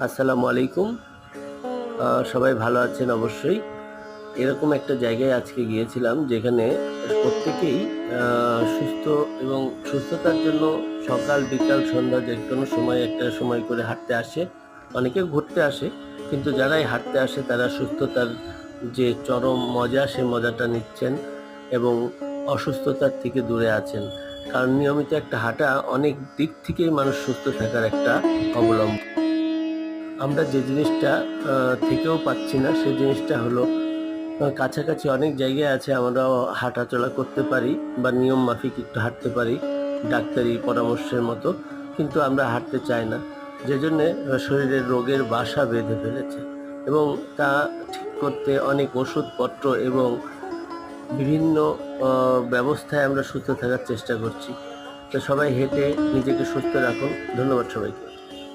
আসসালামু আলাইকুম। সবাই ভালো আছেন অবশ্যই। এরকম একটা জায়গায় আজকে গিয়েছিলাম যেখানে প্রত্যেকেই সুস্থ এবং সুস্থতার জন্য সকাল, বিকাল, সন্ধ্যা যেকোনো সময় একটা সময় করে হাঁটতে আসে। অনেকে ঘুরতে আসে। কিন্তু যারাই হাঁটতে আসে তারা সুস্থতার যে চরম মজা সে মজাটা নিচ্ছেন এবং অসুস্থতার থেকে দূরে আছেন। কারণ নিয়মিত একটা হাঁটা অনেক দিক থেকেই মানুষ সুস্থ থাকার একটা অবলম্বন। আমরা যে জিনিসটা থেকেও পাচ্ছি না সে জিনিসটা হলো কাছাকাছি অনেক জায়গায় আছে আমরাও হাঁটাচলা করতে পারি বা নিয়ম মাফিক একটু হাঁটতে পারি ডাক্তারি পরামর্শের মতো, কিন্তু আমরা হাঁটতে চাই না, যে জন্যে শরীরের রোগের বাসা বেঁধে ফেলেছে এবং তা ঠিক করতে অনেক ওষুধপত্র এবং বিভিন্ন ব্যবস্থায় আমরা সুস্থ থাকার চেষ্টা করছি। তো সবাই হেঁটে নিজেকে সুস্থ রাখুন। ধন্যবাদ সবাইকে।